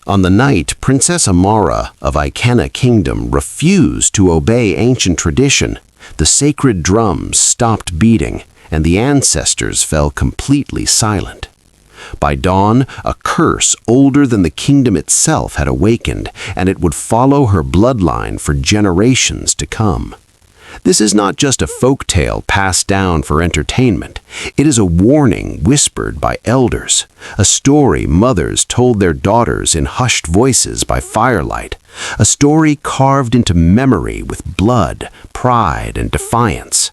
On the night Princess Amara of Icena Kingdom refused to obey ancient tradition, the sacred drums stopped beating, and the ancestors fell completely silent. By dawn, a curse older than the kingdom itself had awakened, and it would follow her bloodline for generations to come. This is not just a folk tale passed down for entertainment. It is a warning whispered by elders, a story mothers told their daughters in hushed voices by firelight, a story carved into memory with blood, pride, and defiance.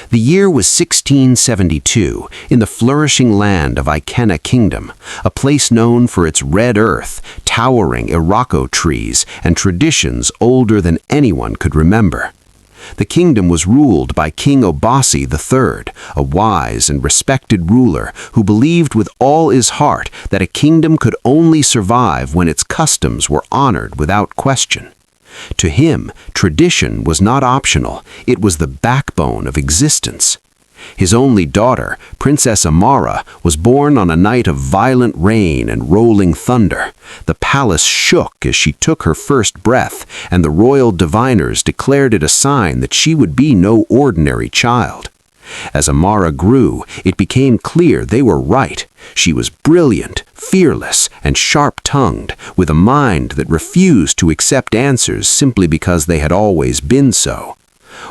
The year was 1672 in the flourishing land of Icena Kingdom, a place known for its red earth, towering Iroko trees, and traditions older than anyone could remember. The kingdom was ruled by King Obasi III, a wise and respected ruler who believed with all his heart that a kingdom could only survive when its customs were honored without question. To him, tradition was not optional, it was the backbone of existence. His only daughter, Princess Amara, was born on a night of violent rain and rolling thunder. The palace shook as she took her first breath, and the royal diviners declared it a sign that she would be no ordinary child. As Amara grew, it became clear they were right. She was brilliant, fearless, and sharp-tongued, with a mind that refused to accept answers simply because they had always been so.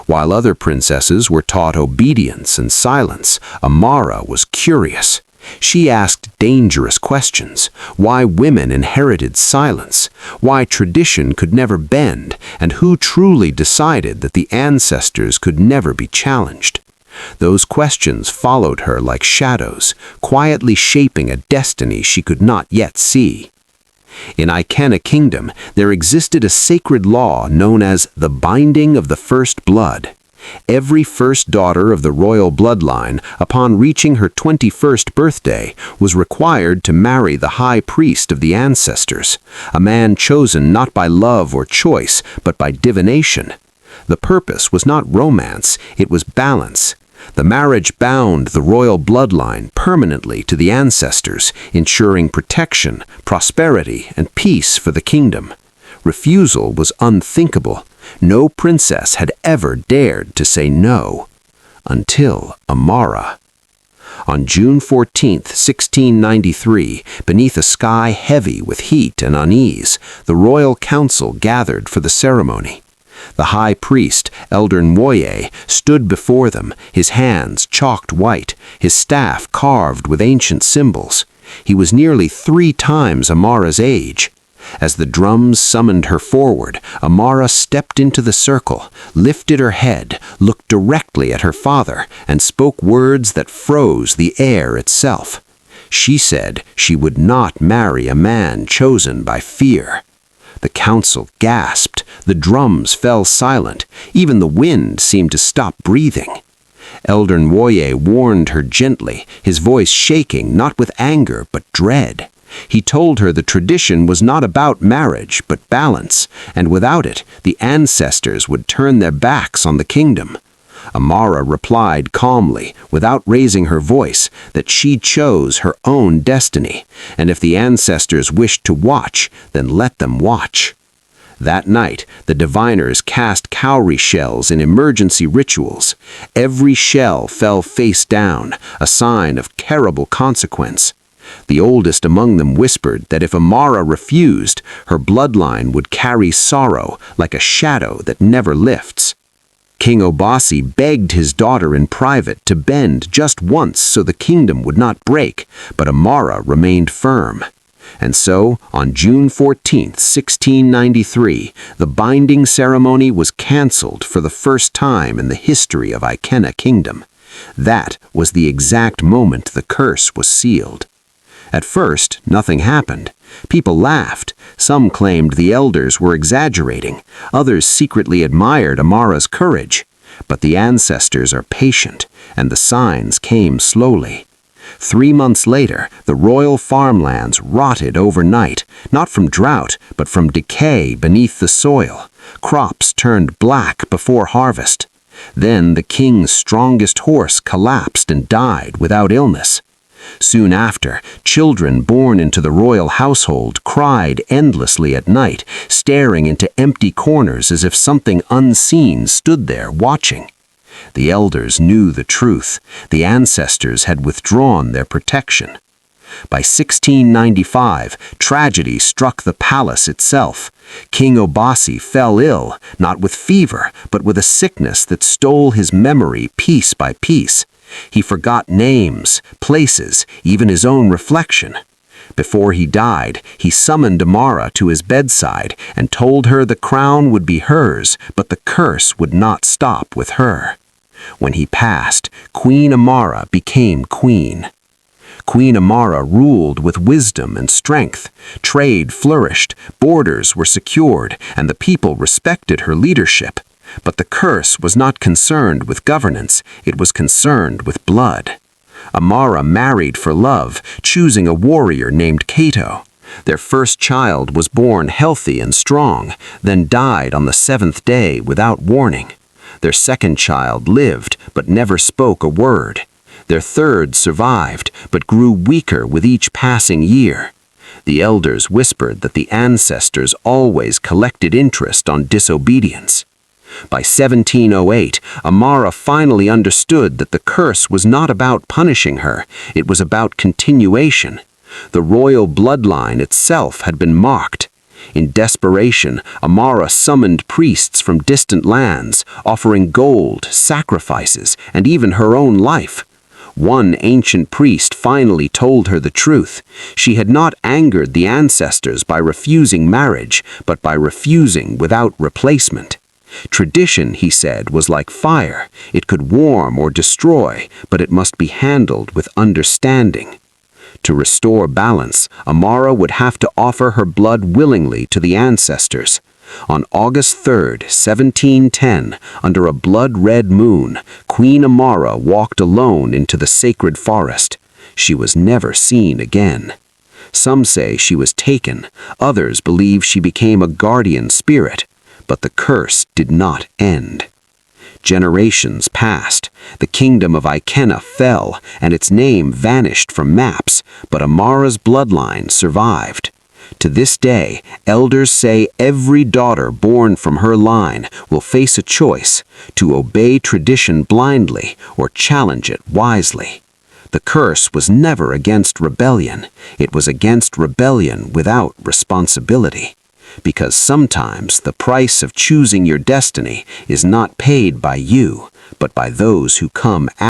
While other princesses were taught obedience and silence, Amara was curious. She asked dangerous questions: why women inherited silence, why tradition could never bend, and who truly decided that the ancestors could never be challenged. Those questions followed her like shadows, quietly shaping a destiny she could not yet see. In Icena Kingdom, there existed a sacred law known as the binding of the first blood. Every first daughter of the royal bloodline, upon reaching her 21st birthday, was required to marry the high priest of the ancestors, a man chosen not by love or choice, but by divination. The purpose was not romance, it was balance. The marriage bound the royal bloodline permanently to the ancestors, ensuring protection, prosperity, and peace for the kingdom. Refusal was unthinkable. No princess had ever dared to say no. Until Amara. On June 14, 1693, beneath a sky heavy with heat and unease, the royal council gathered for the ceremony. The high priest, Elder Nwoye, stood before them, his hands chalked white, his staff carved with ancient symbols. He was nearly 3 times Amara's age. As the drums summoned her forward, Amara stepped into the circle, lifted her head, looked directly at her father, and spoke words that froze the air itself. She said she would not marry a man chosen by fear. The council gasped, the drums fell silent, even the wind seemed to stop breathing. Elder Nwoye warned her gently, his voice shaking not with anger but dread. He told her the tradition was not about marriage but balance, and without it, the ancestors would turn their backs on the kingdom. Amara replied calmly, without raising her voice, that she chose her own destiny, and if the ancestors wished to watch, then let them watch. That night, the diviners cast cowrie shells in emergency rituals. Every shell fell face down, a sign of terrible consequence. The oldest among them whispered that if Amara refused, her bloodline would carry sorrow like a shadow that never lifts. King Obasi begged his daughter in private to bend just once so the kingdom would not break, but Amara remained firm. And so, on June 14, 1693, the binding ceremony was cancelled for the first time in the history of Icena Kingdom. That was the exact moment the curse was sealed. At first, nothing happened. People laughed. Some claimed the elders were exaggerating. Others secretly admired Amara's courage. But the ancestors are patient, and the signs came slowly. 3 months later, the royal farmlands rotted overnight, not from drought, but from decay beneath the soil. Crops turned black before harvest. Then the king's strongest horse collapsed and died without illness. Soon after, children born into the royal household cried endlessly at night, staring into empty corners as if something unseen stood there watching. The elders knew the truth. The ancestors had withdrawn their protection. By 1695, tragedy struck the palace itself. King Obasi fell ill, not with fever, but with a sickness that stole his memory piece by piece. He forgot names, places, even his own reflection. Before he died, he summoned Amara to his bedside and told her the crown would be hers, but the curse would not stop with her. When he passed, Queen Amara became queen. Queen Amara ruled with wisdom and strength. Trade flourished, borders were secured, and the people respected her leadership. But the curse was not concerned with governance, it was concerned with blood. Amara married for love, choosing a warrior named Cato. Their first child was born healthy and strong, then died on the 7th day without warning. Their second child lived, but never spoke a word. Their third survived, but grew weaker with each passing year. The elders whispered that the ancestors always collected interest on disobedience. By 1708, Amara finally understood that the curse was not about punishing her, it was about continuation. The royal bloodline itself had been marked. In desperation, Amara summoned priests from distant lands, offering gold, sacrifices, and even her own life. One ancient priest finally told her the truth. She had not angered the ancestors by refusing marriage, but by refusing without replacement. Tradition, he said, was like fire. It could warm or destroy, but it must be handled with understanding. To restore balance, Amara would have to offer her blood willingly to the ancestors. On August 3, 1710, under a blood-red moon, Queen Amara walked alone into the sacred forest. She was never seen again. Some say she was taken, others believe she became a guardian spirit. But the curse did not end. Generations passed. The kingdom of Ikena fell, and its name vanished from maps, but Amara's bloodline survived. To this day, elders say every daughter born from her line will face a choice to obey tradition blindly or challenge it wisely. The curse was never against rebellion. It was against rebellion without responsibility. Because sometimes the price of choosing your destiny is not paid by you, but by those who come after.